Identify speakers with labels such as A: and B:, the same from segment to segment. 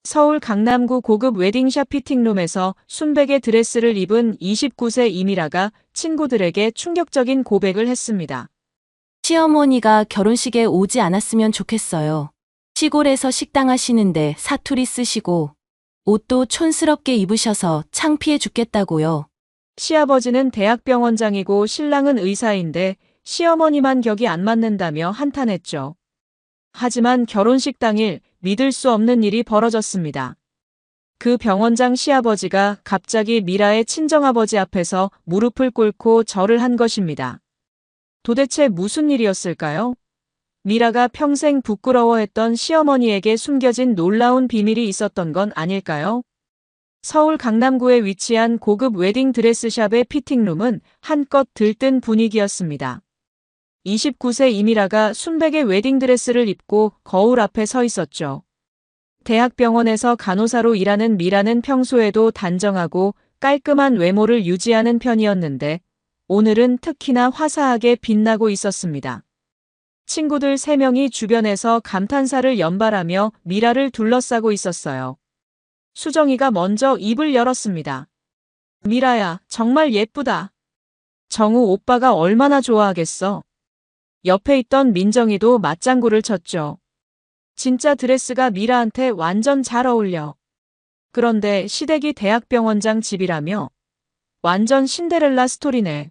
A: 서울 강남구 고급 웨딩샵 피팅룸에서 순백의 드레스를 입은 29세 이미라가 친구들에게 충격적인 고백을 했습니다.
B: 시어머니가 결혼식에 오지 않았으면 좋겠어요. 시골에서 식당 하시는데 사투리 쓰시고 옷도 촌스럽게 입으셔서 창피해 죽겠다고요.
A: 시아버지는 대학병원장이고 신랑은 의사인데 시어머니만 격이 안 맞는다며 한탄했죠. 하지만 결혼식 당일 믿을 수 없는 일이 벌어졌습니다. 그 병원장 시아버지가 갑자기 미라의 친정아버지 앞에서 무릎을 꿇고 절을 한 것입니다. 도대체 무슨 일이었을까요? 미라가 평생 부끄러워했던 시어머니에게 숨겨진 놀라운 비밀이 있었던 건 아닐까요? 서울 강남구에 위치한 고급 웨딩 드레스샵의 피팅룸은 한껏 들뜬 분위기였습니다. 29세 이미라가 순백의 웨딩드레스를 입고 거울 앞에 서 있었죠. 대학병원에서 간호사로 일하는 미라는 평소에도 단정하고 깔끔한 외모를 유지하는 편이었는데 오늘은 특히나 화사하게 빛나고 있었습니다. 친구들 3명이 주변에서 감탄사를 연발하며 미라를 둘러싸고 있었어요. 수정이가 먼저 입을 열었습니다. 미라야, 정말 예쁘다. 정우 오빠가 얼마나 좋아하겠어. 옆에 있던 민정이도 맞장구를 쳤죠. 진짜 드레스가 미라한테 완전 잘 어울려. 그런데 시댁이 대학병원장 집이라며? 완전 신데렐라 스토리네.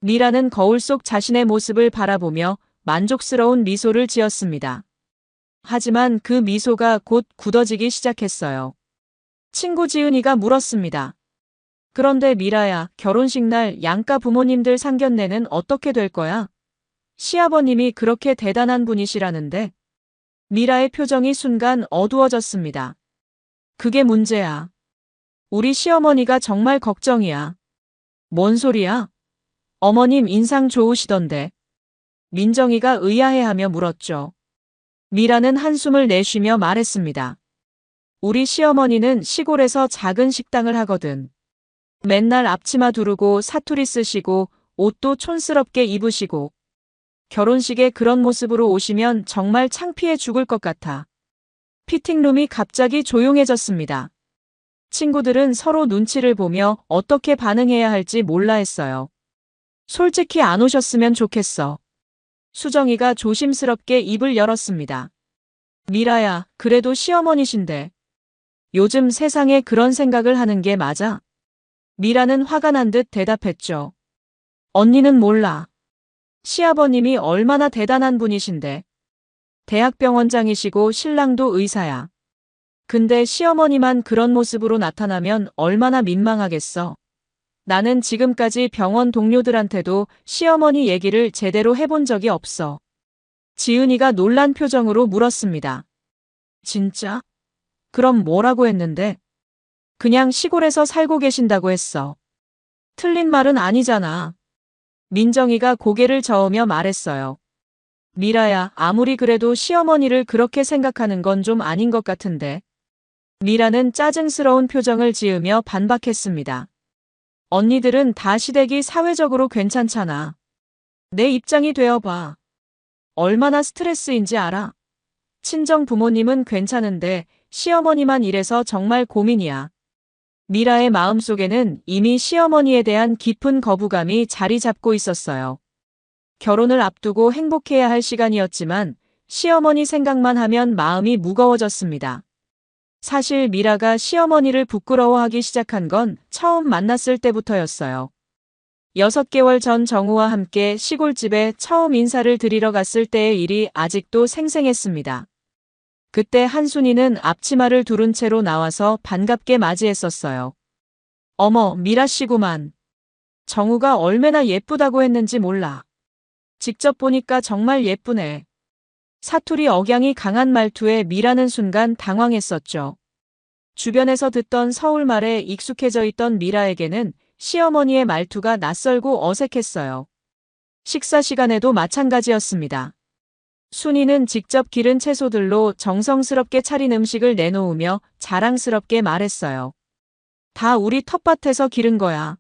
A: 미라는 거울 속 자신의 모습을 바라보며 만족스러운 미소를 지었습니다. 하지만 그 미소가 곧 굳어지기 시작했어요. 친구 지은이가 물었습니다. 그런데 미라야, 결혼식 날 양가 부모님들 상견례는 어떻게 될 거야? 시아버님이 그렇게 대단한 분이시라는데. 미라의 표정이 순간 어두워졌습니다. 그게 문제야. 우리 시어머니가 정말 걱정이야. 뭔 소리야? 어머님 인상 좋으시던데. 민정이가 의아해하며 물었죠. 미라는 한숨을 내쉬며 말했습니다. 우리 시어머니는 시골에서 작은 식당을 하거든. 맨날 앞치마 두르고 사투리 쓰시고 옷도 촌스럽게 입으시고 결혼식에 그런 모습으로 오시면 정말 창피해 죽을 것 같아. 피팅룸이 갑자기 조용해졌습니다. 친구들은 서로 눈치를 보며 어떻게 반응해야 할지 몰라 했어요. 솔직히 안 오셨으면 좋겠어. 수정이가 조심스럽게 입을 열었습니다. 미라야, 그래도 시어머니신데. 요즘 세상에 그런 생각을 하는 게 맞아? 미라는 화가 난 듯 대답했죠. 언니는 몰라. 시아버님이 얼마나 대단한 분이신데. 대학병원장이시고 신랑도 의사야. 근데 시어머니만 그런 모습으로 나타나면 얼마나 민망하겠어. 나는 지금까지 병원 동료들한테도 시어머니 얘기를 제대로 해본 적이 없어. 지은이가 놀란 표정으로 물었습니다. 진짜? 그럼 뭐라고 했는데? 그냥 시골에서 살고 계신다고 했어. 틀린 말은 아니잖아. 민정이가 고개를 저으며 말했어요. 미라야, 아무리 그래도 시어머니를 그렇게 생각하는 건 좀 아닌 것 같은데. 미라는 짜증스러운 표정을 지으며 반박했습니다. 언니들은 다 시댁이 사회적으로 괜찮잖아. 내 입장이 되어봐. 얼마나 스트레스인지 알아? 친정 부모님은 괜찮은데 시어머니만 이래서 정말 고민이야. 미라의 마음속에는 이미 시어머니에 대한 깊은 거부감이 자리 잡고 있었어요. 결혼을 앞두고 행복해야 할 시간이었지만 시어머니 생각만 하면 마음이 무거워졌습니다. 사실 미라가 시어머니를 부끄러워하기 시작한 건 처음 만났을 때부터였어요. 6개월 전 정우와 함께 시골집에 처음 인사를 드리러 갔을 때의 일이 아직도 생생했습니다. 그때 한순이는 앞치마를 두른 채로 나와서 반갑게 맞이했었어요. 어머, 미라 씨구만. 정우가 얼마나 예쁘다고 했는지 몰라. 직접 보니까 정말 예쁘네. 사투리 억양이 강한 말투에 미라는 순간 당황했었죠. 주변에서 듣던 서울말에 익숙해져 있던 미라에게는 시어머니의 말투가 낯설고 어색했어요. 식사 시간에도 마찬가지였습니다. 순이는 직접 기른 채소들로 정성스럽게 차린 음식을 내놓으며 자랑스럽게 말했어요. 다 우리 텃밭에서 기른 거야.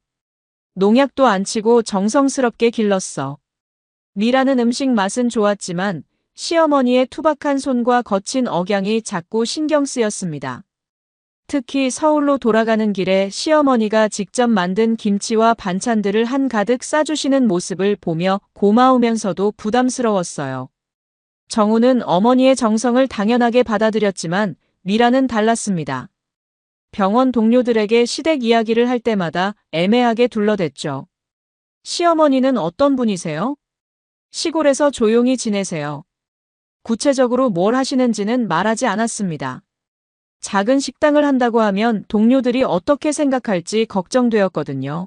A: 농약도 안 치고 정성스럽게 길렀어. 미라는 음식 맛은 좋았지만 시어머니의 투박한 손과 거친 억양이 자꾸 신경 쓰였습니다. 특히 서울로 돌아가는 길에 시어머니가 직접 만든 김치와 반찬들을 한가득 싸주시는 모습을 보며 고마우면서도 부담스러웠어요. 정우는 어머니의 정성을 당연하게 받아들였지만 미라는 달랐습니다. 병원 동료들에게 시댁 이야기를 할 때마다 애매하게 둘러댔죠. 시어머니는 어떤 분이세요? 시골에서 조용히 지내세요. 구체적으로 뭘 하시는지는 말하지 않았습니다. 작은 식당을 한다고 하면 동료들이 어떻게 생각할지 걱정되었거든요.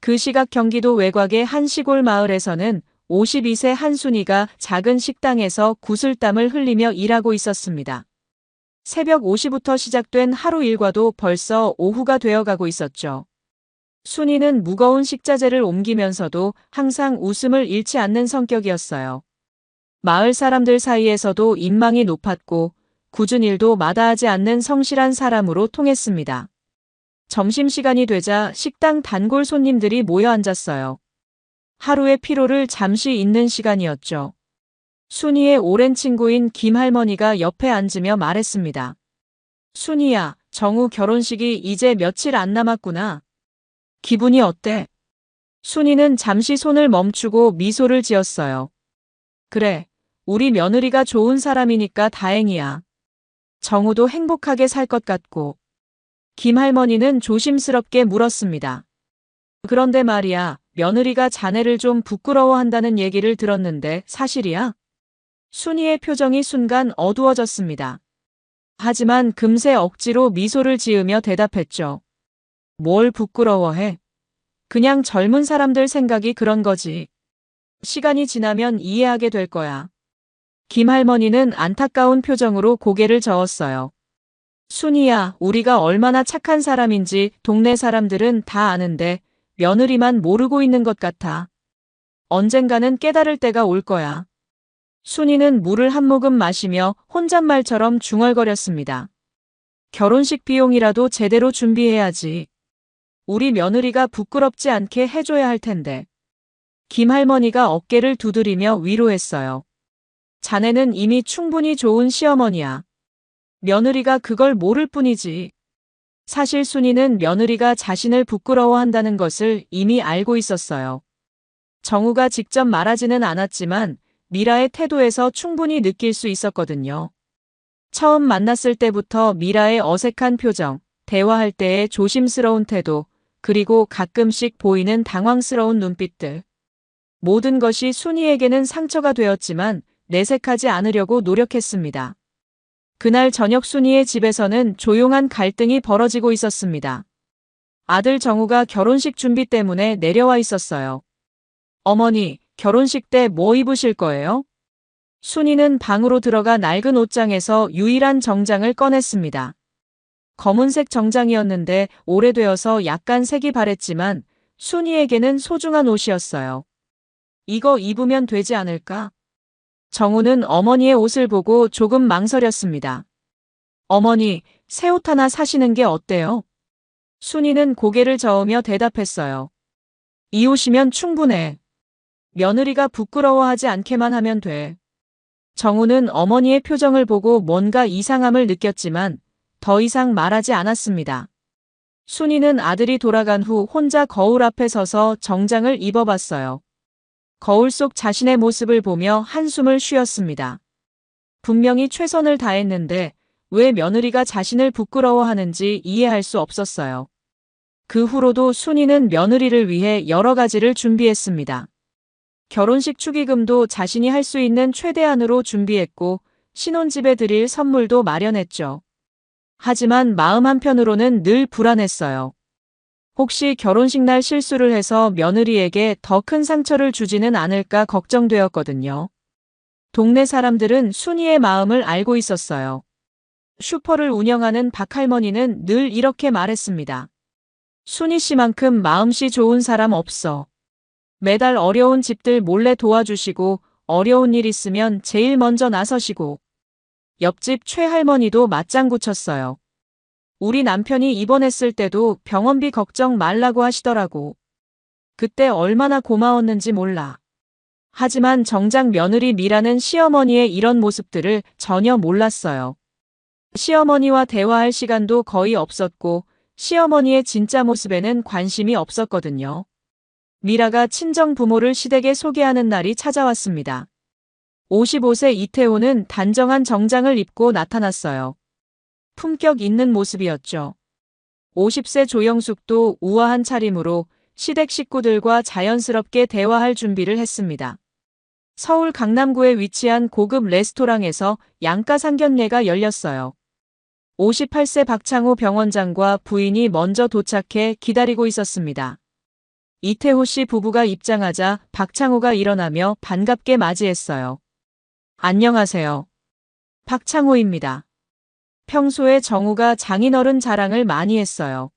A: 그 시각 경기도 외곽의 한 시골 마을에서는 52세 한순이가 작은 식당에서 구슬땀을 흘리며 일하고 있었습니다. 새벽 5시부터 시작된 하루 일과도 벌써 오후가 되어가고 있었죠. 순이는 무거운 식자재를 옮기면서도 항상 웃음을 잃지 않는 성격이었어요. 마을 사람들 사이에서도 인망이 높았고 굳은 일도 마다하지 않는 성실한 사람으로 통했습니다. 점심시간이 되자 식당 단골 손님들이 모여 앉았어요. 하루의 피로를 잠시 잊는 시간이었죠. 순이의 오랜 친구인 김할머니가 옆에 앉으며 말했습니다. 순이야, 정우 결혼식이 이제 며칠 안 남았구나. 기분이 어때? 순이는 잠시 손을 멈추고 미소를 지었어요. 그래, 우리 며느리가 좋은 사람이니까 다행이야. 정우도 행복하게 살 것 같고. 김할머니는 조심스럽게 물었습니다. 그런데 말이야, 며느리가 자네를 좀 부끄러워한다는 얘기를 들었는데 사실이야? 순이의 표정이 순간 어두워졌습니다. 하지만 금세 억지로 미소를 지으며 대답했죠. 뭘 부끄러워해? 그냥 젊은 사람들 생각이 그런 거지. 시간이 지나면 이해하게 될 거야. 김할머니는 안타까운 표정으로 고개를 저었어요. 순이야, 우리가 얼마나 착한 사람인지 동네 사람들은 다 아는데 며느리만 모르고 있는 것 같아. 언젠가는 깨달을 때가 올 거야. 순이는 물을 한 모금 마시며 혼잣말처럼 중얼거렸습니다. 결혼식 비용이라도 제대로 준비해야지. 우리 며느리가 부끄럽지 않게 해줘야 할 텐데. 김할머니가 어깨를 두드리며 위로했어요. 자네는 이미 충분히 좋은 시어머니야. 며느리가 그걸 모를 뿐이지. 사실 순이는 며느리가 자신을 부끄러워한다는 것을 이미 알고 있었어요. 정우가 직접 말하지는 않았지만 미라의 태도에서 충분히 느낄 수 있었거든요. 처음 만났을 때부터 미라의 어색한 표정, 대화할 때의 조심스러운 태도, 그리고 가끔씩 보이는 당황스러운 눈빛들. 모든 것이 순이에게는 상처가 되었지만 내색하지 않으려고 노력했습니다. 그날 저녁 순이의 집에서는 조용한 갈등이 벌어지고 있었습니다. 아들 정우가 결혼식 준비 때문에 내려와 있었어요. 어머니, 결혼식 때 뭐 입으실 거예요? 순이는 방으로 들어가 낡은 옷장에서 유일한 정장을 꺼냈습니다. 검은색 정장이었는데 오래되어서 약간 색이 바랬지만 순이에게는 소중한 옷이었어요. 이거 입으면 되지 않을까? 정우는 어머니의 옷을 보고 조금 망설였습니다. 어머니, 새 옷 하나 사시는 게 어때요? 순이는 고개를 저으며 대답했어요. 이 옷이면 충분해. 며느리가 부끄러워하지 않게만 하면 돼. 정우는 어머니의 표정을 보고 뭔가 이상함을 느꼈지만 더 이상 말하지 않았습니다. 순이는 아들이 돌아간 후 혼자 거울 앞에 서서 정장을 입어봤어요. 거울 속 자신의 모습을 보며 한숨을 쉬었습니다. 분명히 최선을 다했는데 왜 며느리가 자신을 부끄러워하는지 이해할 수 없었어요. 그 후로도 순이는 며느리를 위해 여러 가지를 준비했습니다. 결혼식 축의금도 자신이 할 수 있는 최대한으로 준비했고 신혼집에 드릴 선물도 마련했죠. 하지만 마음 한편으로는 늘 불안했어요. 혹시 결혼식 날 실수를 해서 며느리에게 더 큰 상처를 주지는 않을까 걱정되었거든요. 동네 사람들은 순이의 마음을 알고 있었어요. 슈퍼를 운영하는 박할머니는 늘 이렇게 말했습니다. 순이 씨만큼 마음씨 좋은 사람 없어. 매달 어려운 집들 몰래 도와주시고 어려운 일 있으면 제일 먼저 나서시고. 옆집 최할머니도 맞장구 쳤어요. 우리 남편이 입원했을 때도 병원비 걱정 말라고 하시더라고. 그때 얼마나 고마웠는지 몰라. 하지만 정작 며느리 미라는 시어머니의 이런 모습들을 전혀 몰랐어요. 시어머니와 대화할 시간도 거의 없었고 시어머니의 진짜 모습에는 관심이 없었거든요. 미라가 친정 부모를 시댁에 소개하는 날이 찾아왔습니다. 55세 이태호는 단정한 정장을 입고 나타났어요. 품격 있는 모습이었죠. 50세 조영숙도 우아한 차림으로 시댁 식구들과 자연스럽게 대화할 준비를 했습니다. 서울 강남구에 위치한 고급 레스토랑에서 양가 상견례가 열렸어요. 58세 박창호 병원장과 부인이 먼저 도착해 기다리고 있었습니다. 이태호 씨 부부가 입장하자 박창호가 일어나며 반갑게 맞이했어요. 안녕하세요. 박창호입니다. 평소에 정우가 장인어른 자랑을 많이 했어요.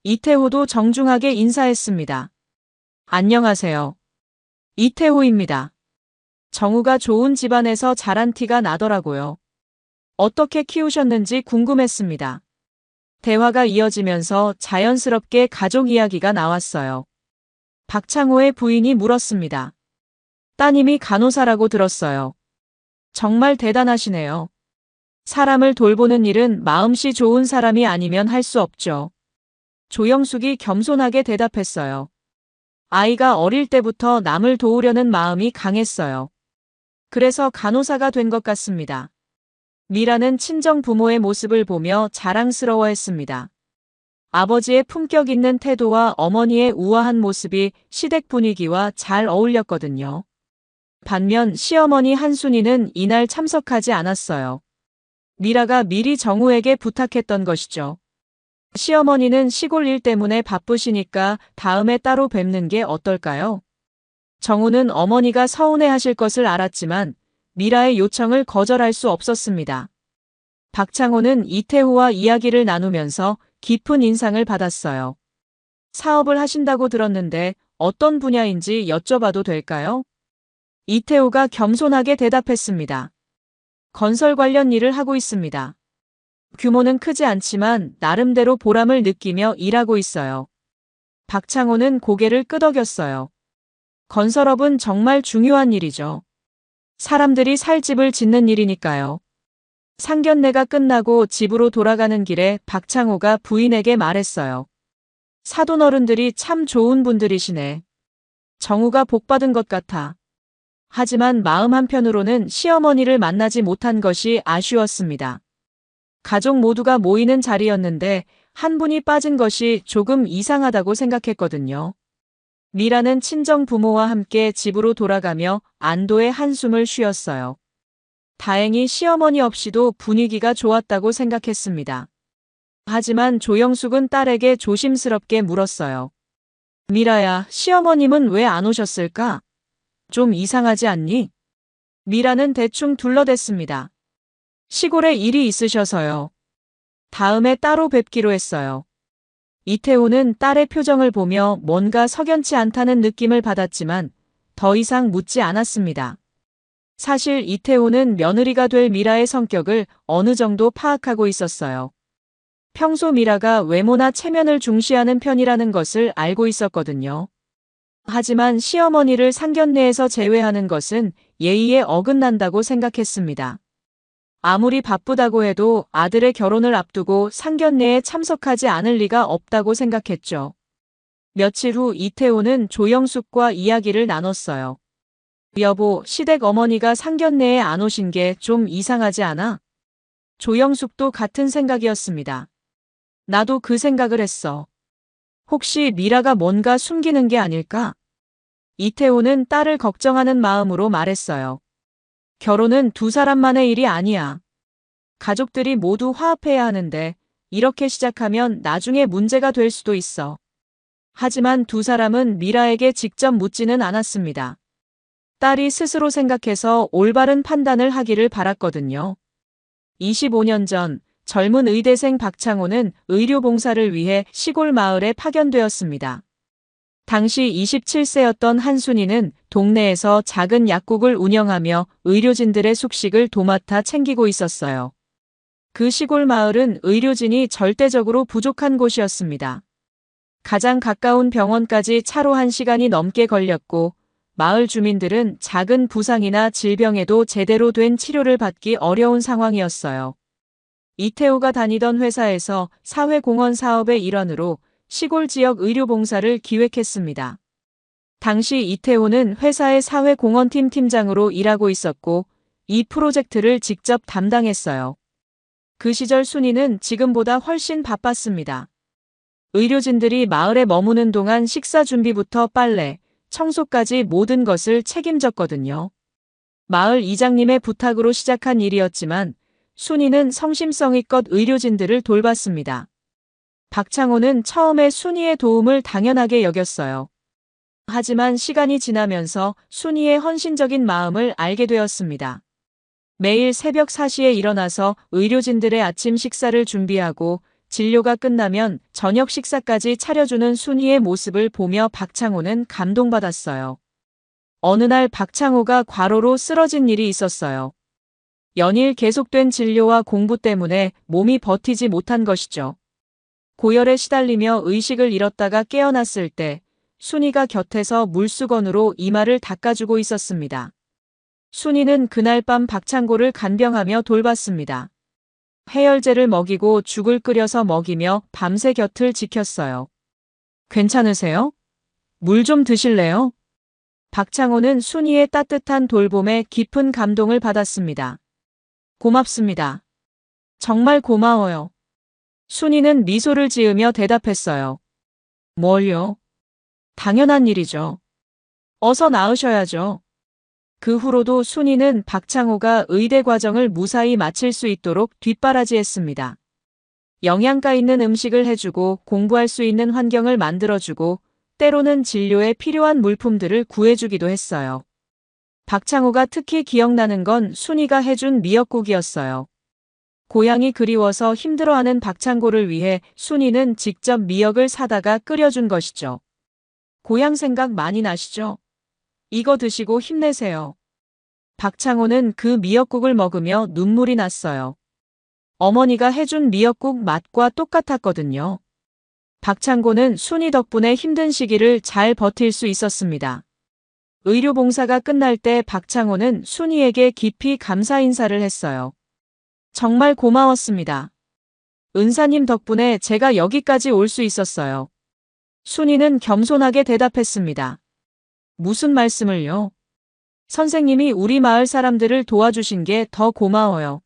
A: 이태호도 정중하게 인사했습니다. 안녕하세요. 이태호입니다. 정우가 좋은 집안에서 자란 티가 나더라고요. 어떻게 키우셨는지 궁금했습니다. 대화가 이어지면서 자연스럽게 가족 이야기가 나왔어요. 박창호의 부인이 물었습니다. 따님이 간호사라고 들었어요. 정말 대단하시네요. 사람을 돌보는 일은 마음씨 좋은 사람이 아니면 할 수 없죠. 조영숙이 겸손하게 대답했어요. 아이가 어릴 때부터 남을 도우려는 마음이 강했어요. 그래서 간호사가 된 것 같습니다. 미라는 친정 부모의 모습을 보며 자랑스러워했습니다. 아버지의 품격 있는 태도와 어머니의 우아한 모습이 시댁 분위기와 잘 어울렸거든요. 반면 시어머니 한순이는 이날 참석하지 않았어요. 미라가 미리 정우에게 부탁했던 것이죠. 시어머니는 시골 일 때문에 바쁘시니까 다음에 따로 뵙는 게 어떨까요? 정우는 어머니가 서운해하실 것을 알았지만 미라의 요청을 거절할 수 없었습니다. 박창호는 이태호와 이야기를 나누면서 깊은 인상을 받았어요. 사업을 하신다고 들었는데 어떤 분야인지 여쭤봐도 될까요? 이태호가 겸손하게 대답했습니다. 건설 관련 일을 하고 있습니다. 규모는 크지 않지만 나름대로 보람을 느끼며 일하고 있어요. 박창호는 고개를 끄덕였어요. 건설업은 정말 중요한 일이죠. 사람들이 살 집을 짓는 일이니까요. 상견례가 끝나고 집으로 돌아가는 길에 박창호가 부인에게 말했어요. 사돈어른들이 참 좋은 분들이시네. 정우가 복받은 것 같아. 하지만 마음 한편으로는 시어머니를 만나지 못한 것이 아쉬웠습니다. 가족 모두가 모이는 자리였는데 한 분이 빠진 것이 조금 이상하다고 생각했거든요. 미라는 친정 부모와 함께 집으로 돌아가며 안도의 한숨을 쉬었어요. 다행히 시어머니 없이도 분위기가 좋았다고 생각했습니다. 하지만 조영숙은 딸에게 조심스럽게 물었어요. 미라야, 시어머님은 왜 안 오셨을까? 좀 이상하지 않니? 미라는 대충 둘러댔습니다. 시골에 일이 있으셔서요. 다음에 따로 뵙기로 했어요. 이태호는 딸의 표정을 보며 뭔가 석연치 않다는 느낌을 받았지만 더 이상 묻지 않았습니다. 사실 이태호는 며느리가 될 미라의 성격을 어느 정도 파악하고 있었어요. 평소 미라가 외모나 체면을 중시하는 편이라는 것을 알고 있었거든요. 하지만 시어머니를 상견례에서 제외하는 것은 예의에 어긋난다고 생각했습니다. 아무리 바쁘다고 해도 아들의 결혼을 앞두고 상견례에 참석하지 않을 리가 없다고 생각했죠. 며칠 후 이태호는 조영숙과 이야기를 나눴어요. 여보, 시댁 어머니가 상견례에 안 오신 게 좀 이상하지 않아? 조영숙도 같은 생각이었습니다. 나도 그 생각을 했어. 혹시 미라가 뭔가 숨기는 게 아닐까? 이태호는 딸을 걱정하는 마음으로 말했어요. 결혼은 두 사람만의 일이 아니야. 가족들이 모두 화합해야 하는데 이렇게 시작하면 나중에 문제가 될 수도 있어. 하지만 두 사람은 미라에게 직접 묻지는 않았습니다. 딸이 스스로 생각해서 올바른 판단을 하기를 바랐거든요. 25년 전 젊은 의대생 박창호는 의료봉사를 위해 시골 마을에 파견되었습니다. 당시 27세였던 한순이는 동네에서 작은 약국을 운영하며 의료진들의 숙식을 도맡아 챙기고 있었어요. 그 시골 마을은 의료진이 절대적으로 부족한 곳이었습니다. 가장 가까운 병원까지 차로 1시간이 넘게 걸렸고 마을 주민들은 작은 부상이나 질병에도 제대로 된 치료를 받기 어려운 상황이었어요. 이태호가 다니던 회사에서 사회공헌 사업의 일환으로 시골 지역 의료봉사를 기획했습니다. 당시 이태호는 회사의 사회공헌팀 팀장으로 일하고 있었고 이 프로젝트를 직접 담당했어요. 그 시절 순이는 지금보다 훨씬 바빴습니다. 의료진들이 마을에 머무는 동안 식사 준비부터 빨래, 청소까지 모든 것을 책임졌거든요. 마을 이장님의 부탁으로 시작한 일이었지만 순이는 성심성의껏 의료진들을 돌봤습니다. 박창호는 처음에 순이의 도움을 당연하게 여겼어요. 하지만 시간이 지나면서 순이의 헌신적인 마음을 알게 되었습니다. 매일 새벽 4시에 일어나서 의료진들의 아침 식사를 준비하고 진료가 끝나면 저녁 식사까지 차려주는 순이의 모습을 보며 박창호는 감동받았어요. 어느 날 박창호가 과로로 쓰러진 일이 있었어요. 연일 계속된 진료와 공부 때문에 몸이 버티지 못한 것이죠. 고열에 시달리며 의식을 잃었다가 깨어났을 때 순이가 곁에서 물수건으로 이마를 닦아주고 있었습니다. 순이는 그날 밤 박창고를 간병하며 돌봤습니다. 해열제를 먹이고 죽을 끓여서 먹이며 밤새 곁을 지켰어요. 괜찮으세요? 물 좀 드실래요? 박창호는 순이의 따뜻한 돌봄에 깊은 감동을 받았습니다. 고맙습니다. 정말 고마워요. 순이는 미소를 지으며 대답했어요. 뭘요? 당연한 일이죠. 어서 나으셔야죠. 그 후로도 순이는 박창호가 의대 과정을 무사히 마칠 수 있도록 뒷바라지했습니다. 영양가 있는 음식을 해주고 공부할 수 있는 환경을 만들어주고 때로는 진료에 필요한 물품들을 구해주기도 했어요. 박창호가 특히 기억나는 건 순이가 해준 미역국이었어요. 고향이 그리워서 힘들어하는 박창고를 위해 순이는 직접 미역을 사다가 끓여준 것이죠. 고향 생각 많이 나시죠? 이거 드시고 힘내세요. 박창호는 그 미역국을 먹으며 눈물이 났어요. 어머니가 해준 미역국 맛과 똑같았거든요. 박창고는 순이 덕분에 힘든 시기를 잘 버틸 수 있었습니다. 의료봉사가 끝날 때 박창호는 순이에게 깊이 감사 인사를 했어요. 정말 고마웠습니다. 은사님 덕분에 제가 여기까지 올 수 있었어요. 순이는 겸손하게 대답했습니다. 무슨 말씀을요? 선생님이 우리 마을 사람들을 도와주신 게 더 고마워요.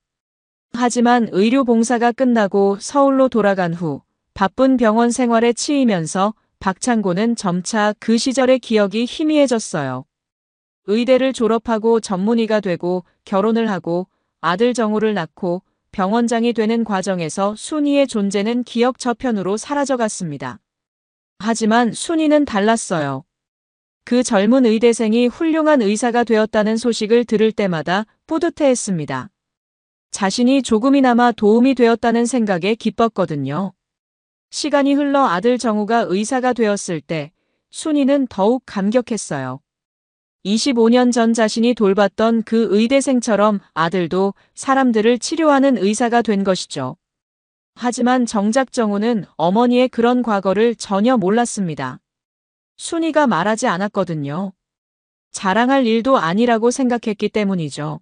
A: 하지만 의료봉사가 끝나고 서울로 돌아간 후 바쁜 병원 생활에 치이면서 박창고는 점차 그 시절의 기억이 희미해졌어요. 의대를 졸업하고 전문의가 되고 결혼을 하고 아들 정우를 낳고 병원장이 되는 과정에서 순이의 존재는 기억 저편으로 사라져갔습니다. 하지만 순이는 달랐어요. 그 젊은 의대생이 훌륭한 의사가 되었다는 소식을 들을 때마다 뿌듯해했습니다. 자신이 조금이나마 도움이 되었다는 생각에 기뻤거든요. 시간이 흘러 아들 정우가 의사가 되었을 때 순이는 더욱 감격했어요. 25년 전 자신이 돌봤던 그 의대생처럼 아들도 사람들을 치료하는 의사가 된 것이죠. 하지만 정작 정우는 어머니의 그런 과거를 전혀 몰랐습니다. 순이가 말하지 않았거든요. 자랑할 일도 아니라고 생각했기 때문이죠.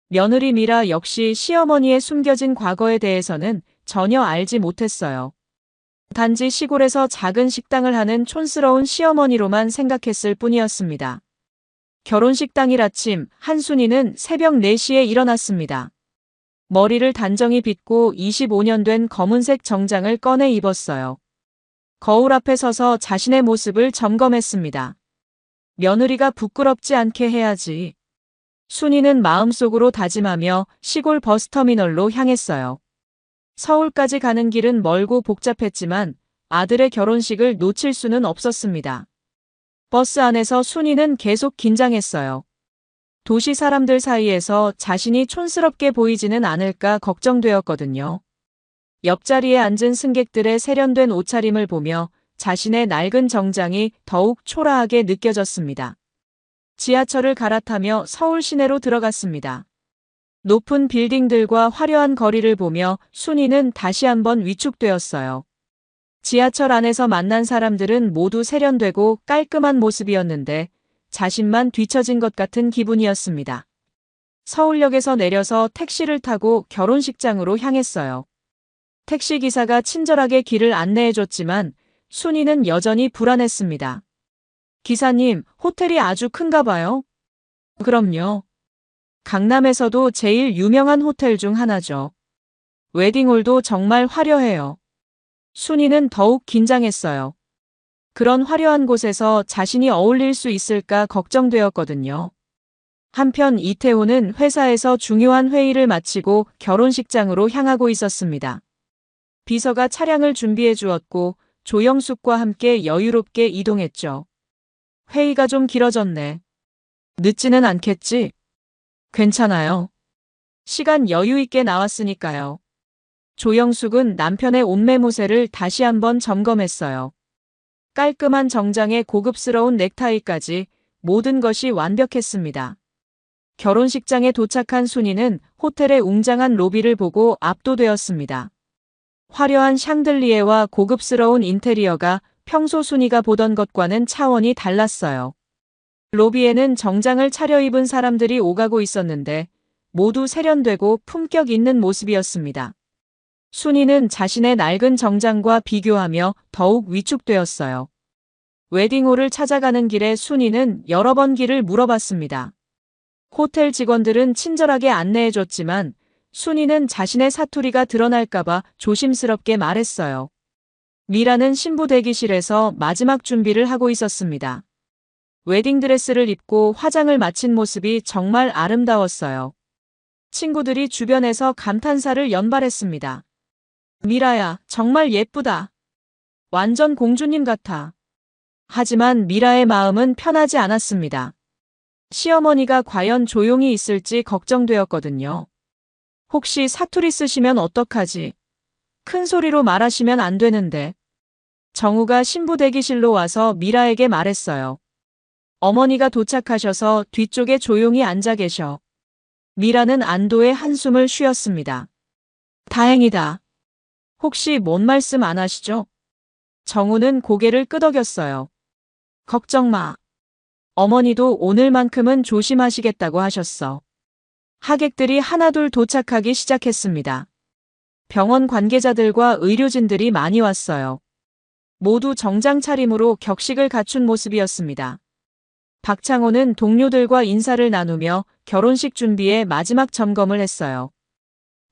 A: 며느리 미라 역시 시어머니의 숨겨진 과거에 대해서는 전혀 알지 못했어요. 단지 시골에서 작은 식당을 하는 촌스러운 시어머니로만 생각했을 뿐이었습니다. 결혼식 당일 아침 한순이는 새벽 4시에 일어났습니다. 머리를 단정히 빗고 25년 된 검은색 정장을 꺼내 입었어요. 거울 앞에 서서 자신의 모습을 점검했습니다. 며느리가 부끄럽지 않게 해야지. 순이는 마음속으로 다짐하며 시골 버스터미널로 향했어요. 서울까지 가는 길은 멀고 복잡했지만 아들의 결혼식을 놓칠 수는 없었습니다. 버스 안에서 순이는 계속 긴장했어요. 도시 사람들 사이에서 자신이 촌스럽게 보이지는 않을까 걱정되었거든요. 옆자리에 앉은 승객들의 세련된 옷차림을 보며 자신의 낡은 정장이 더욱 초라하게 느껴졌습니다. 지하철을 갈아타며 서울 시내로 들어갔습니다. 높은 빌딩들과 화려한 거리를 보며 순이는 다시 한번 위축되었어요. 지하철 안에서 만난 사람들은 모두 세련되고 깔끔한 모습이었는데 자신만 뒤처진 것 같은 기분이었습니다. 서울역에서 내려서 택시를 타고 결혼식장으로 향했어요. 택시기사가 친절하게 길을 안내해줬지만 순이는 여전히 불안했습니다. 기사님, 호텔이 아주 큰가 봐요? 그럼요. 강남에서도 제일 유명한 호텔 중 하나죠. 웨딩홀도 정말 화려해요. 순이는 더욱 긴장했어요. 그런 화려한 곳에서 자신이 어울릴 수 있을까 걱정되었거든요. 한편 이태호는 회사에서 중요한 회의를 마치고 결혼식장으로 향하고 있었습니다. 비서가 차량을 준비해 주었고 조영숙과 함께 여유롭게 이동했죠. 회의가 좀 길어졌네. 늦지는 않겠지? 괜찮아요. 시간 여유 있게 나왔으니까요. 조영숙은 남편의 옷매무새를 다시 한번 점검했어요. 깔끔한 정장에 고급스러운 넥타이까지 모든 것이 완벽했습니다. 결혼식장에 도착한 순이는 호텔의 웅장한 로비를 보고 압도되었습니다. 화려한 샹들리에와 고급스러운 인테리어가 평소 순이가 보던 것과는 차원이 달랐어요. 로비에는 정장을 차려입은 사람들이 오가고 있었는데 모두 세련되고 품격 있는 모습이었습니다. 순이는 자신의 낡은 정장과 비교하며 더욱 위축되었어요. 웨딩홀을 찾아가는 길에 순이는 여러 번 길을 물어봤습니다. 호텔 직원들은 친절하게 안내해줬지만 순이는 자신의 사투리가 드러날까봐 조심스럽게 말했어요. 미라는 신부 대기실에서 마지막 준비를 하고 있었습니다. 웨딩드레스를 입고 화장을 마친 모습이 정말 아름다웠어요. 친구들이 주변에서 감탄사를 연발했습니다. 미라야, 정말 예쁘다. 완전 공주님 같아. 하지만 미라의 마음은 편하지 않았습니다. 시어머니가 과연 조용히 있을지 걱정되었거든요. 혹시 사투리 쓰시면 어떡하지? 큰 소리로 말하시면 안 되는데. 정우가 신부 대기실로 와서 미라에게 말했어요. 어머니가 도착하셔서 뒤쪽에 조용히 앉아 계셔. 미라는 안도의 한숨을 쉬었습니다. 다행이다. 혹시 뭔 말씀 안 하시죠? 정우는 고개를 끄덕였어요. 걱정 마. 어머니도 오늘만큼은 조심하시겠다고 하셨어. 하객들이 하나둘 도착하기 시작했습니다. 병원 관계자들과 의료진들이 많이 왔어요. 모두 정장 차림으로 격식을 갖춘 모습이었습니다. 박창호는 동료들과 인사를 나누며 결혼식 준비에 마지막 점검을 했어요.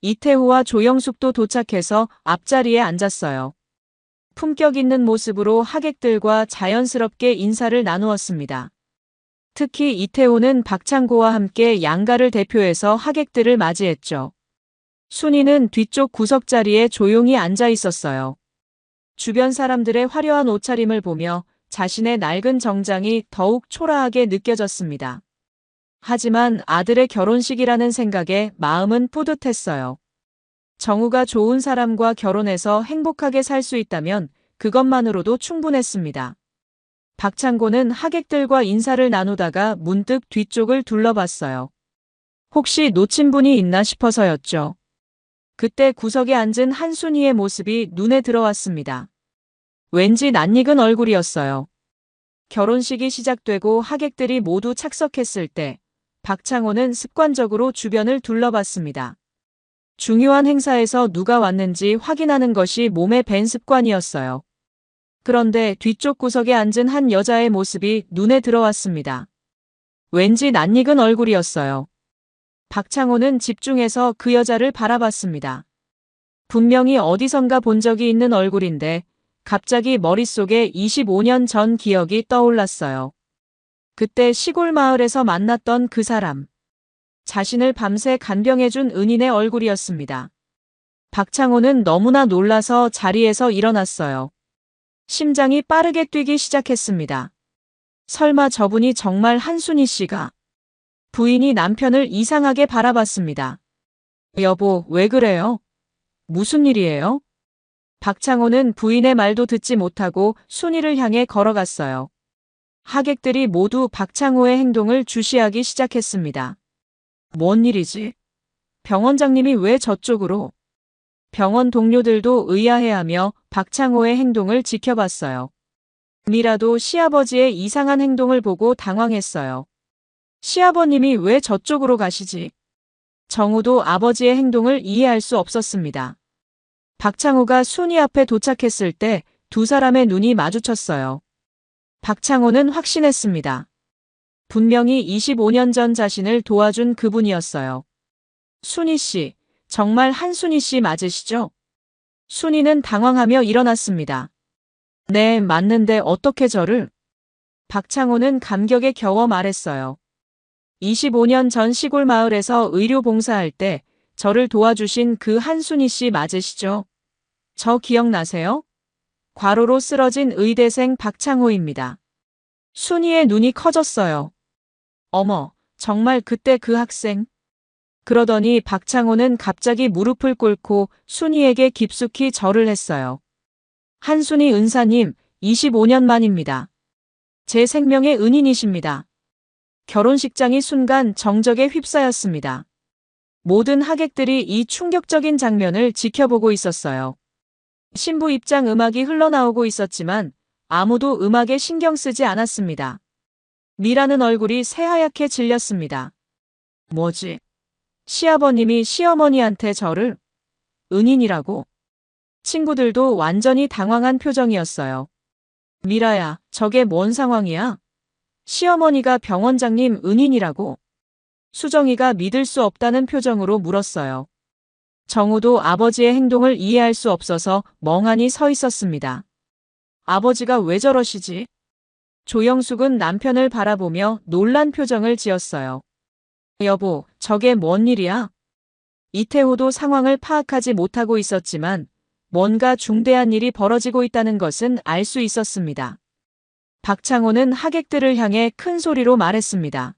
A: 이태호와 조영숙도 도착해서 앞자리에 앉았어요. 품격 있는 모습으로 하객들과 자연스럽게 인사를 나누었습니다. 특히 이태호는 박창고와 함께 양가를 대표해서 하객들을 맞이했죠. 순이는 뒤쪽 구석자리에 조용히 앉아 있었어요. 주변 사람들의 화려한 옷차림을 보며 자신의 낡은 정장이 더욱 초라하게 느껴졌습니다. 하지만 아들의 결혼식이라는 생각에 마음은 뿌듯했어요. 정우가 좋은 사람과 결혼해서 행복하게 살 수 있다면 그것만으로도 충분했습니다. 박창고는 하객들과 인사를 나누다가 문득 뒤쪽을 둘러봤어요. 혹시 놓친 분이 있나 싶어서였죠. 그때 구석에 앉은 한순이의 모습이 눈에 들어왔습니다. 왠지 낯익은 얼굴이었어요. 결혼식이 시작되고 하객들이 모두 착석했을 때 박창호는 습관적으로 주변을 둘러봤습니다. 중요한 행사에서 누가 왔는지 확인하는 것이 몸에 밴 습관이었어요. 그런데 뒤쪽 구석에 앉은 한 여자의 모습이 눈에 들어왔습니다. 왠지 낯익은 얼굴이었어요. 박창호는 집중해서 그 여자를 바라봤습니다. 분명히 어디선가 본 적이 있는 얼굴인데 갑자기 머릿속에 25년 전 기억이 떠올랐어요. 그때 시골 마을에서 만났던 그 사람. 자신을 밤새 간병해준 은인의 얼굴이었습니다. 박창호는 너무나 놀라서 자리에서 일어났어요. 심장이 빠르게 뛰기 시작했습니다. 설마 저분이 정말 한순이 씨가? 부인이 남편을 이상하게 바라봤습니다. 여보, 왜 그래요? 무슨 일이에요? 박창호는 부인의 말도 듣지 못하고 순이를 향해 걸어갔어요. 하객들이 모두 박창호의 행동을 주시하기 시작했습니다. 뭔 일이지? 병원장님이 왜 저쪽으로? 병원 동료들도 의아해하며 박창호의 행동을 지켜봤어요. 미라도 시아버지의 이상한 행동을 보고 당황했어요. 시아버님이 왜 저쪽으로 가시지? 정우도 아버지의 행동을 이해할 수 없었습니다. 박창호가 순이 앞에 도착했을 때 두 사람의 눈이 마주쳤어요. 박창호는 확신했습니다. 분명히 25년 전 자신을 도와준 그분이었어요. 순이 씨, 정말 한순이 씨 맞으시죠? 순이는 당황하며 일어났습니다. 네, 맞는데 어떻게 저를? 박창호는 감격에 겨워 말했어요. 25년 전 시골 마을에서 의료 봉사할 때 저를 도와주신 그 한순이 씨 맞으시죠? 저 기억나세요? 과로로 쓰러진 의대생 박창호입니다. 순이의 눈이 커졌어요. 어머, 정말 그때 그 학생? 그러더니 박창호는 갑자기 무릎을 꿇고 순이에게 깊숙이 절을 했어요. 한순이 은사님, 25년 만입니다. 제 생명의 은인이십니다. 결혼식장이 순간 정적에 휩싸였습니다. 모든 하객들이 이 충격적인 장면을 지켜보고 있었어요. 신부 입장 음악이 흘러나오고 있었지만 아무도 음악에 신경 쓰지 않았습니다. 미라는 얼굴이 새하얗게 질렸습니다. 뭐지? 시아버님이 시어머니한테 저를 은인이라고? 친구들도 완전히 당황한 표정이었어요. 미라야, 저게 뭔 상황이야? 시어머니가 병원장님 은인이라고? 수정이가 믿을 수 없다는 표정으로 물었어요. 정우도 아버지의 행동을 이해할 수 없어서 멍하니 서 있었습니다. 아버지가 왜 저러시지? 조영숙은 남편을 바라보며 놀란 표정을 지었어요. 여보, 저게 뭔 일이야? 이태호도 상황을 파악하지 못하고 있었지만 뭔가 중대한 일이 벌어지고 있다는 것은 알 수 있었습니다. 박창호는 하객들을 향해 큰 소리로 말했습니다.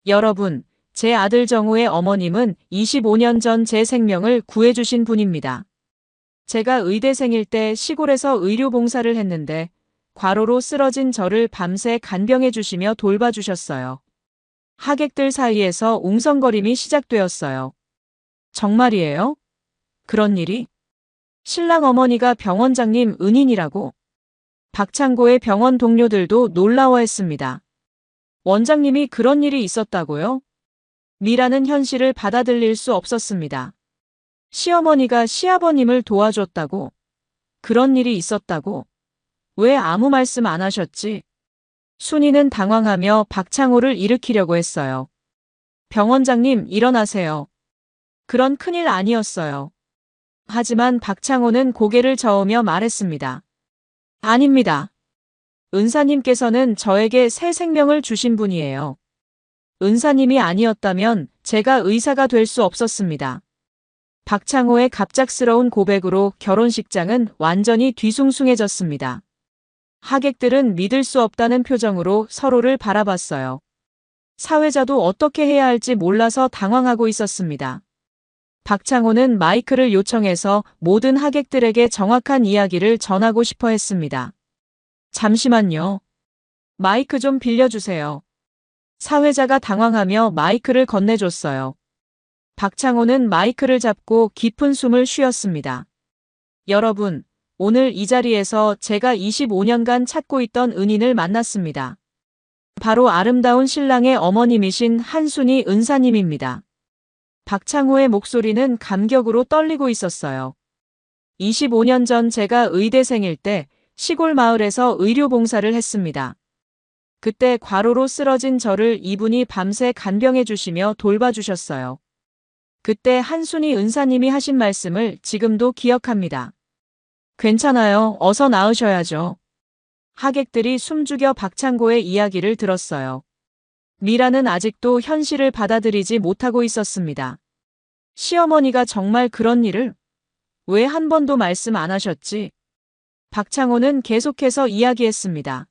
A: 여러분, 제 아들 정우의 어머님은 25년 전 제 생명을 구해주신 분입니다. 제가 의대생일 때 시골에서 의료 봉사를 했는데 과로로 쓰러진 저를 밤새 간병해 주시며 돌봐주셨어요. 하객들 사이에서 웅성거림이 시작되었어요. 정말이에요? 그런 일이? 신랑 어머니가 병원장님 은인이라고? 박창고의 병원 동료들도 놀라워했습니다. 원장님이 그런 일이 있었다고요? 미라는 현실을 받아들일 수 없었습니다. 시어머니가 시아버님을 도와줬다고? 그런 일이 있었다고? 왜 아무 말씀 안 하셨지? 순이는 당황하며 박창호를 일으키려고 했어요. 병원장님, 일어나세요. 그런 큰일 아니었어요. 하지만 박창호는 고개를 저으며 말했습니다. 아닙니다. 은사님께서는 저에게 새 생명을 주신 분이에요. 은사님이 아니었다면 제가 의사가 될 수 없었습니다. 박창호의 갑작스러운 고백으로 결혼식장은 완전히 뒤숭숭해졌습니다. 하객들은 믿을 수 없다는 표정으로 서로를 바라봤어요. 사회자도 어떻게 해야 할지 몰라서 당황하고 있었습니다. 박창호는 마이크를 요청해서 모든 하객들에게 정확한 이야기를 전하고 싶어 했습니다. 잠시만요. 마이크 좀 빌려주세요. 사회자가 당황하며 마이크를 건네줬어요. 박창호는 마이크를 잡고 깊은 숨을 쉬었습니다. 여러분, 오늘 이 자리에서 제가 25년간 찾고 있던 은인을 만났습니다. 바로 아름다운 신랑의 어머님이신 한순이 은사님입니다. 박창호의 목소리는 감격으로 떨리고 있었어요. 25년 전 제가 의대생일 때 시골 마을에서 의료 봉사를 했습니다. 그때 과로로 쓰러진 저를 이분이 밤새 간병해 주시며 돌봐주셨어요. 그때 한순이 은사님이 하신 말씀을 지금도 기억합니다. 괜찮아요. 어서 나으셔야죠. 하객들이 숨죽여 박창고의 이야기를 들었어요. 미라는 아직도 현실을 받아들이지 못하고 있었습니다. 시어머니가 정말 그런 일을? 왜 한 번도 말씀 안 하셨지? 박창호는 계속해서 이야기했습니다.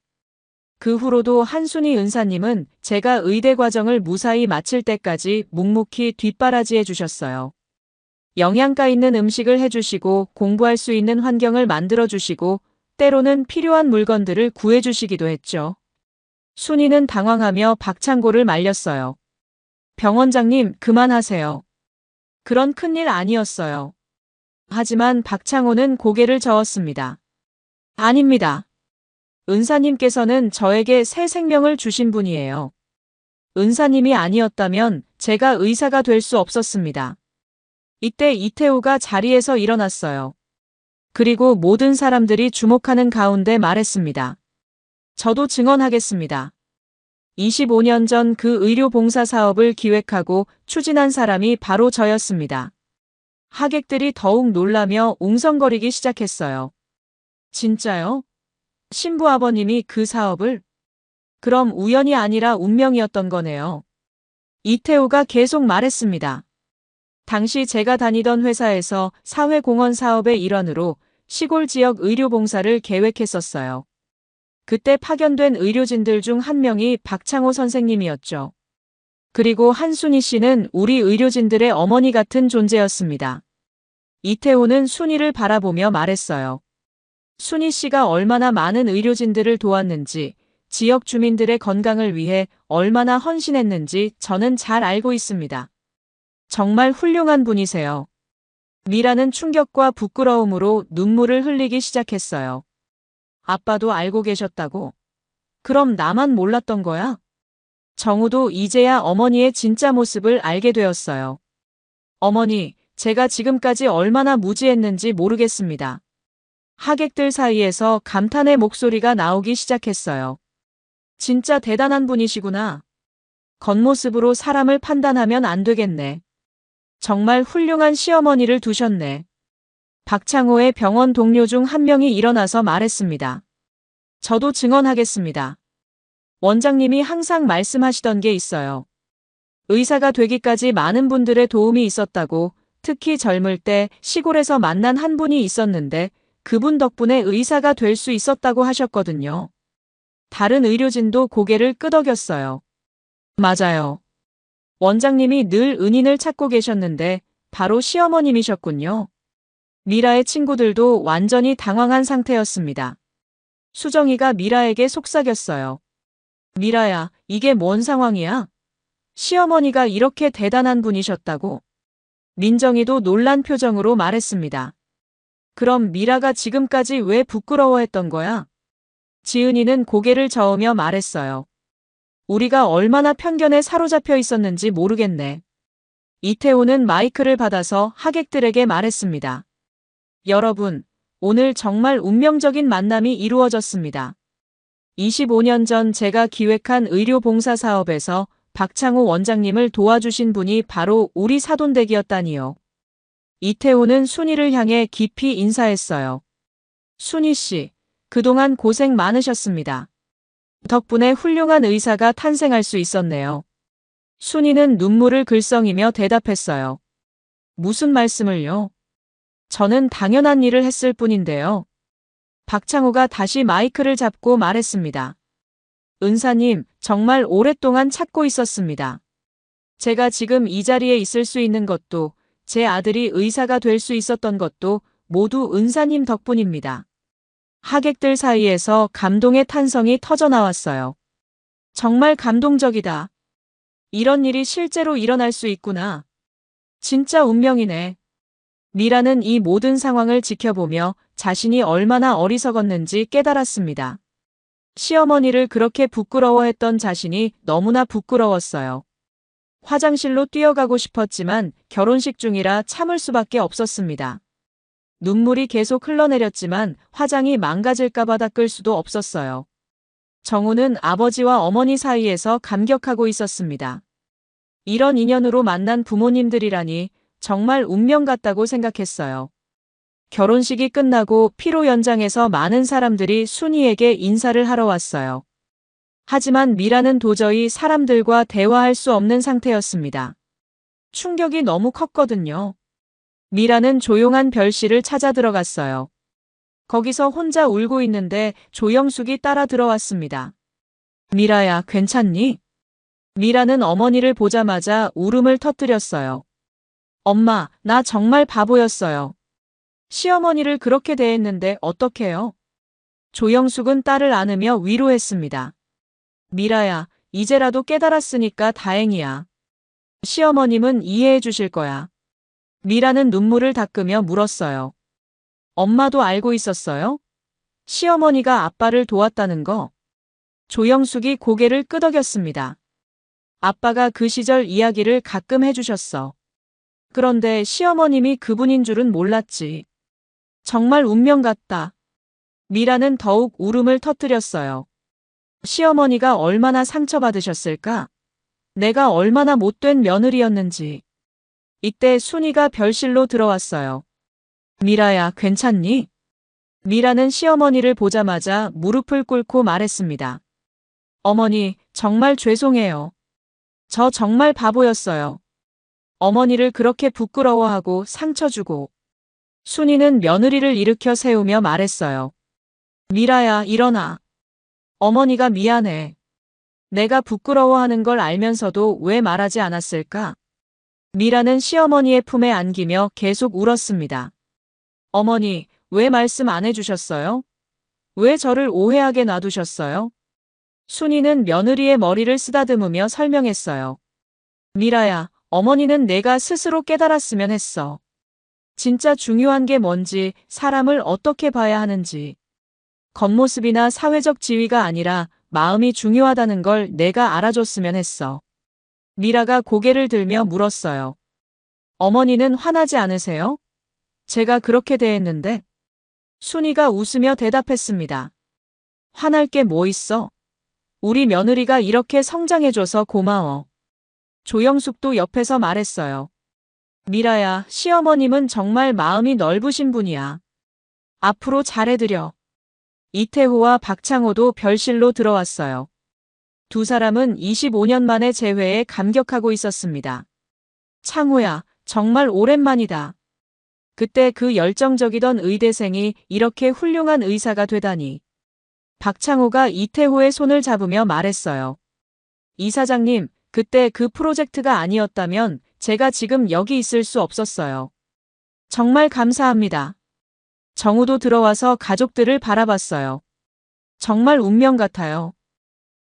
A: 그 후로도 한순이 은사님은 제가 의대 과정을 무사히 마칠 때까지 묵묵히 뒷바라지해 주셨어요. 영양가 있는 음식을 해주시고 공부할 수 있는 환경을 만들어주시고 때로는 필요한 물건들을 구해주시기도 했죠. 순이는 당황하며 박창고를 말렸어요. 병원장님, 그만하세요. 그런 큰일 아니었어요. 하지만 박창호는 고개를 저었습니다. 아닙니다. 은사님께서는 저에게 새 생명을 주신 분이에요. 은사님이 아니었다면 제가 의사가 될 수 없었습니다. 이때 이태우가 자리에서 일어났어요. 그리고 모든 사람들이 주목하는 가운데 말했습니다. 저도 증언하겠습니다. 25년 전 그 의료 봉사 사업을 기획하고 추진한 사람이 바로 저였습니다. 하객들이 더욱 놀라며 웅성거리기 시작했어요. 진짜요? 신부아버님이 그 사업을? 그럼 우연이 아니라 운명이었던 거네요. 이태우가 계속 말했습니다. 당시 제가 다니던 회사에서 사회공헌 사업의 일환으로 시골 지역 의료봉사를 계획했었어요. 그때 파견된 의료진들 중 한 명이 박창호 선생님이었죠. 그리고 한순희 씨는 우리 의료진들의 어머니 같은 존재였습니다. 이태우는 순희를 바라보며 말했어요. 순희 씨가 얼마나 많은 의료진들을 도왔는지, 지역 주민들의 건강을 위해 얼마나 헌신했는지 저는 잘 알고 있습니다. 정말 훌륭한 분이세요. 미라는 충격과 부끄러움으로 눈물을 흘리기 시작했어요. 아빠도 알고 계셨다고? 그럼 나만 몰랐던 거야? 정우도 이제야 어머니의 진짜 모습을 알게 되었어요. 어머니, 제가 지금까지 얼마나 무지했는지 모르겠습니다. 하객들 사이에서 감탄의 목소리가 나오기 시작했어요. 진짜 대단한 분이시구나. 겉모습으로 사람을 판단하면 안 되겠네. 정말 훌륭한 시어머니를 두셨네. 박창호의 병원 동료 중 한 명이 일어나서 말했습니다. 저도 증언하겠습니다. 원장님이 항상 말씀하시던 게 있어요. 의사가 되기까지 많은 분들의 도움이 있었다고, 특히 젊을 때 시골에서 만난 한 분이 있었는데 그분 덕분에 의사가 될 수 있었다고 하셨거든요. 다른 의료진도 고개를 끄덕였어요. 맞아요. 원장님이 늘 은인을 찾고 계셨는데 바로 시어머님이셨군요. 미라의 친구들도 완전히 당황한 상태였습니다. 수정이가 미라에게 속삭였어요. 미라야, 이게 뭔 상황이야? 시어머니가 이렇게 대단한 분이셨다고? 민정이도 놀란 표정으로 말했습니다. 그럼 미라가 지금까지 왜 부끄러워했던 거야? 지은이는 고개를 저으며 말했어요. 우리가 얼마나 편견에 사로잡혀 있었는지 모르겠네. 이태우는 마이크를 받아서 하객들에게 말했습니다. 여러분, 오늘 정말 운명적인 만남이 이루어졌습니다. 25년 전 제가 기획한 의료봉사 사업에서 박창호 원장님을 도와주신 분이 바로 우리 사돈댁이었다니요. 이태우는 순희를 향해 깊이 인사했어요. 순희 씨, 그동안 고생 많으셨습니다. 덕분에 훌륭한 의사가 탄생할 수 있었네요. 순희는 눈물을 글썽이며 대답했어요. 무슨 말씀을요? 저는 당연한 일을 했을 뿐인데요. 박창호가 다시 마이크를 잡고 말했습니다. 은사님, 정말 오랫동안 찾고 있었습니다. 제가 지금 이 자리에 있을 수 있는 것도, 제 아들이 의사가 될 수 있었던 것도 모두 은사님 덕분입니다. 하객들 사이에서 감동의 탄성이 터져나왔어요. 정말 감동적이다. 이런 일이 실제로 일어날 수 있구나. 진짜 운명이네. 미라는 이 모든 상황을 지켜보며 자신이 얼마나 어리석었는지 깨달았습니다. 시어머니를 그렇게 부끄러워했던 자신이 너무나 부끄러웠어요. 화장실로 뛰어가고 싶었지만 결혼식 중이라 참을 수밖에 없었습니다. 눈물이 계속 흘러내렸지만 화장이 망가질까봐 닦을 수도 없었어요. 정우는 아버지와 어머니 사이에서 감격하고 있었습니다. 이런 인연으로 만난 부모님들이라니 정말 운명 같다고 생각했어요. 결혼식이 끝나고 피로 연장에서 많은 사람들이 순희에게 인사를 하러 왔어요. 하지만 미라는 도저히 사람들과 대화할 수 없는 상태였습니다. 충격이 너무 컸거든요. 미라는 조용한 별실을 찾아 들어갔어요. 거기서 혼자 울고 있는데 조영숙이 따라 들어왔습니다. 미라야, 괜찮니? 미라는 어머니를 보자마자 울음을 터뜨렸어요. 엄마, 나 정말 바보였어요. 시어머니를 그렇게 대했는데 어떡해요? 조영숙은 딸을 안으며 위로했습니다. 미라야, 이제라도 깨달았으니까 다행이야. 시어머님은 이해해 주실 거야. 미라는 눈물을 닦으며 물었어요. 엄마도 알고 있었어요? 시어머니가 아빠를 도왔다는 거? 조영숙이 고개를 끄덕였습니다. 아빠가 그 시절 이야기를 가끔 해주셨어. 그런데 시어머님이 그분인 줄은 몰랐지. 정말 운명 같다. 미라는 더욱 울음을 터뜨렸어요. 시어머니가 얼마나 상처받으셨을까? 내가 얼마나 못된 며느리였는지. 이때 순이가 별실로 들어왔어요. 미라야, 괜찮니? 미라는 시어머니를 보자마자 무릎을 꿇고 말했습니다. 어머니, 정말 죄송해요. 저 정말 바보였어요. 어머니를 그렇게 부끄러워하고 상처 주고. 순이는 며느리를 일으켜 세우며 말했어요. 미라야, 일어나. 어머니가 미안해. 내가 부끄러워하는 걸 알면서도 왜 말하지 않았을까? 미라는 시어머니의 품에 안기며 계속 울었습니다. 어머니, 왜 말씀 안 해주셨어요? 왜 저를 오해하게 놔두셨어요? 순이는 며느리의 머리를 쓰다듬으며 설명했어요. 미라야, 어머니는 내가 스스로 깨달았으면 했어. 진짜 중요한 게 뭔지, 사람을 어떻게 봐야 하는지. 겉모습이나 사회적 지위가 아니라 마음이 중요하다는 걸 내가 알아줬으면 했어. 미라가 고개를 들며 물었어요. 어머니는 화나지 않으세요? 제가 그렇게 대했는데. 순이가 웃으며 대답했습니다. 화날 게 뭐 있어? 우리 며느리가 이렇게 성장해줘서 고마워. 조영숙도 옆에서 말했어요. 미라야, 시어머님은 정말 마음이 넓으신 분이야. 앞으로 잘해드려. 이태호와 박창호도 별실로 들어왔어요. 두 사람은 25년 만에 재회에 감격하고 있었습니다. 창호야, 정말 오랜만이다. 그때 그 열정적이던 의대생이 이렇게 훌륭한 의사가 되다니. 박창호가 이태호의 손을 잡으며 말했어요. 이사장님, 그때 그 프로젝트가 아니었다면 제가 지금 여기 있을 수 없었어요. 정말 감사합니다. 정우도 들어와서 가족들을 바라봤어요. 정말 운명 같아요.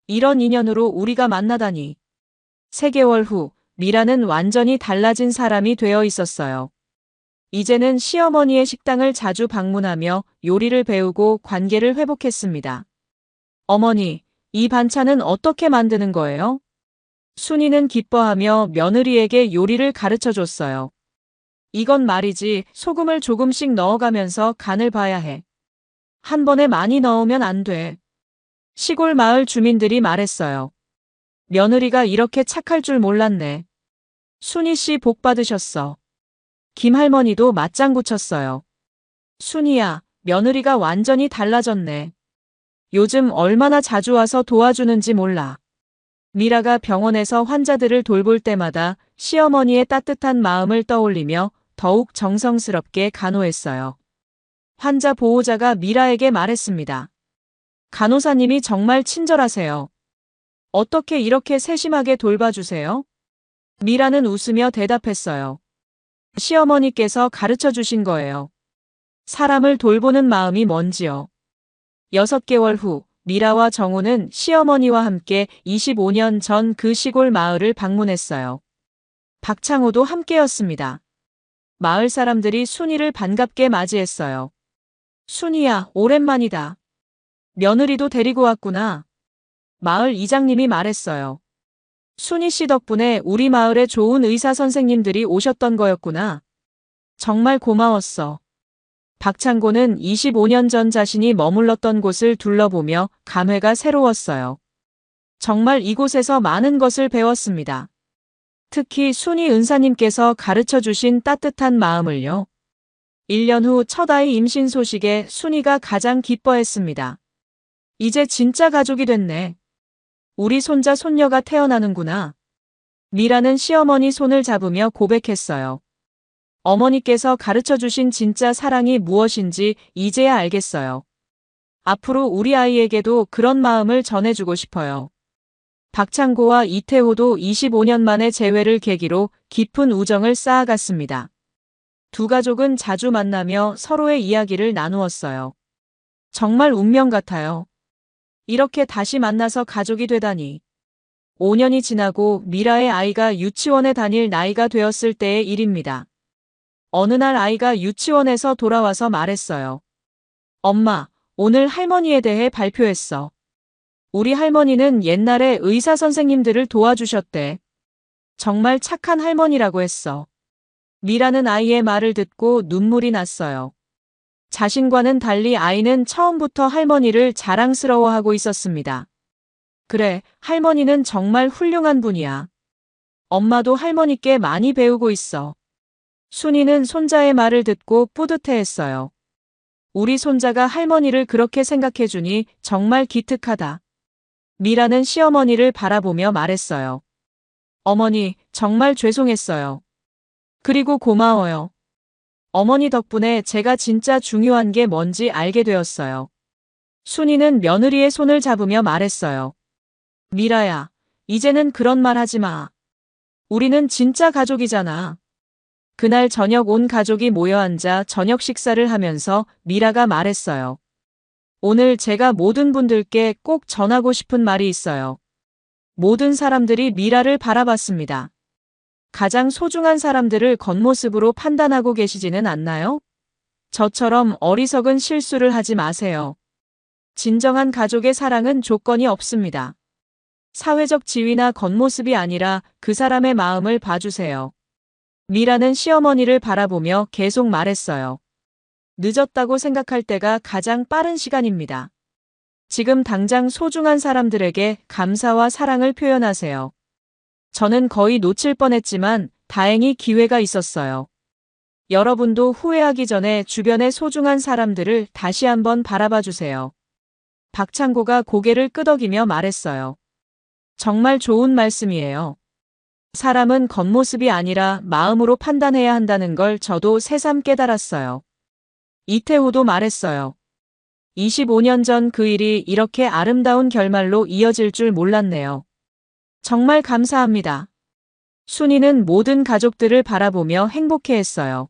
A: 이런 인연으로 우리가 만나다니. 3개월 후, 미라는 완전히 달라진 사람이 되어 있었어요. 이제는 시어머니의 식당을 자주 방문하며 요리를 배우고 관계를 회복했습니다. 어머니, 이 반찬은 어떻게 만드는 거예요? 순이는 기뻐하며 며느리에게 요리를 가르쳐 줬어요. 이건 말이지, 소금을 조금씩 넣어가면서 간을 봐야 해. 한 번에 많이 넣으면 안 돼. 시골 마을 주민들이 말했어요. 며느리가 이렇게 착할 줄 몰랐네. 순이 씨 복 받으셨어. 김할머니도 맞장구 쳤어요. 순이야, 며느리가 완전히 달라졌네. 요즘 얼마나 자주 와서 도와주는지 몰라. 미라가 병원에서 환자들을 돌볼 때마다 시어머니의 따뜻한 마음을 떠올리며 더욱 정성스럽게 간호했어요. 환자 보호자가 미라에게 말했습니다. 간호사님이 정말 친절하세요. 어떻게 이렇게 세심하게 돌봐주세요? 미라는 웃으며 대답했어요. 시어머니께서 가르쳐 주신 거예요. 사람을 돌보는 마음이 뭔지요. 6개월 후, 미라와 정우는 시어머니와 함께 25년 전 그 시골 마을을 방문했어요. 박창호도 함께였습니다. 마을 사람들이 순이를 반갑게 맞이했어요. 순이야, 오랜만이다. 며느리도 데리고 왔구나. 마을 이장님이 말했어요. 순이 씨 덕분에 우리 마을에 좋은 의사 선생님들이 오셨던 거였구나. 정말 고마웠어. 박창고는 25년 전 자신이 머물렀던 곳을 둘러보며 감회가 새로웠어요. 정말 이곳에서 많은 것을 배웠습니다. 특히 순이 은사님께서 가르쳐 주신 따뜻한 마음을요. 1년 후 첫 아이 임신 소식에 순이가 가장 기뻐했습니다. 이제 진짜 가족이 됐네. 우리 손자 손녀가 태어나는구나. 미라는 시어머니 손을 잡으며 고백했어요. 어머니께서 가르쳐 주신 진짜 사랑이 무엇인지 이제야 알겠어요. 앞으로 우리 아이에게도 그런 마음을 전해주고 싶어요. 박창고와 이태호도 25년 만에 재회를 계기로 깊은 우정을 쌓아갔습니다. 두 가족은 자주 만나며 서로의 이야기를 나누었어요. 정말 운명 같아요. 이렇게 다시 만나서 가족이 되다니. 5년이 지나고 미라의 아이가 유치원에 다닐 나이가 되었을 때의 일입니다. 어느 날 아이가 유치원에서 돌아와서 말했어요. 엄마, 오늘 할머니에 대해 발표했어. 우리 할머니는 옛날에 의사 선생님들을 도와주셨대. 정말 착한 할머니라고 했어. 미라는 아이의 말을 듣고 눈물이 났어요. 자신과는 달리 아이는 처음부터 할머니를 자랑스러워하고 있었습니다. 그래, 할머니는 정말 훌륭한 분이야. 엄마도 할머니께 많이 배우고 있어. 순이는 손자의 말을 듣고 뿌듯해했어요. 우리 손자가 할머니를 그렇게 생각해주니 정말 기특하다. 미라는 시어머니를 바라보며 말했어요. 어머니, 정말 죄송했어요. 그리고 고마워요. 어머니 덕분에 제가 진짜 중요한 게 뭔지 알게 되었어요. 순이는 며느리의 손을 잡으며 말했어요. 미라야, 이제는 그런 말 하지 마. 우리는 진짜 가족이잖아. 그날 저녁 온 가족이 모여 앉아 저녁 식사를 하면서 미라가 말했어요. 오늘 제가 모든 분들께 꼭 전하고 싶은 말이 있어요. 모든 사람들이 미라를 바라봤습니다. 가장 소중한 사람들을 겉모습으로 판단하고 계시지는 않나요? 저처럼 어리석은 실수를 하지 마세요. 진정한 가족의 사랑은 조건이 없습니다. 사회적 지위나 겉모습이 아니라 그 사람의 마음을 봐주세요. 미라는 시어머니를 바라보며 계속 말했어요. 늦었다고 생각할 때가 가장 빠른 시간입니다. 지금 당장 소중한 사람들에게 감사와 사랑을 표현하세요. 저는 거의 놓칠 뻔했지만 다행히 기회가 있었어요. 여러분도 후회하기 전에 주변의 소중한 사람들을 다시 한번 바라봐 주세요. 박창고가 고개를 끄덕이며 말했어요. 정말 좋은 말씀이에요. 사람은 겉모습이 아니라 마음으로 판단해야 한다는 걸 저도 새삼 깨달았어요. 이태호도 말했어요. 25년 전 그 일이 이렇게 아름다운 결말로 이어질 줄 몰랐네요. 정말 감사합니다. 순이는 모든 가족들을 바라보며 행복해했어요.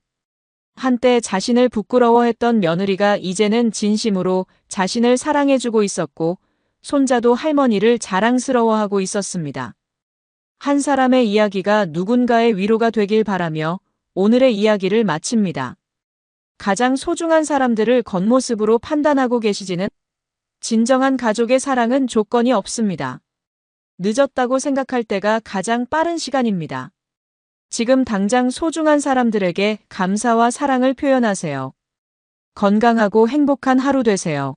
A: 한때 자신을 부끄러워했던 며느리가 이제는 진심으로 자신을 사랑해주고 있었고, 손자도 할머니를 자랑스러워하고 있었습니다. 한 사람의 이야기가 누군가의 위로가 되길 바라며 오늘의 이야기를 마칩니다. 가장 소중한 사람들을 겉모습으로 판단하고 계시지는 진정한 가족의 사랑은 조건이 없습니다. 늦었다고 생각할 때가 가장 빠른 시간입니다. 지금 당장 소중한 사람들에게 감사와 사랑을 표현하세요. 건강하고 행복한 하루 되세요.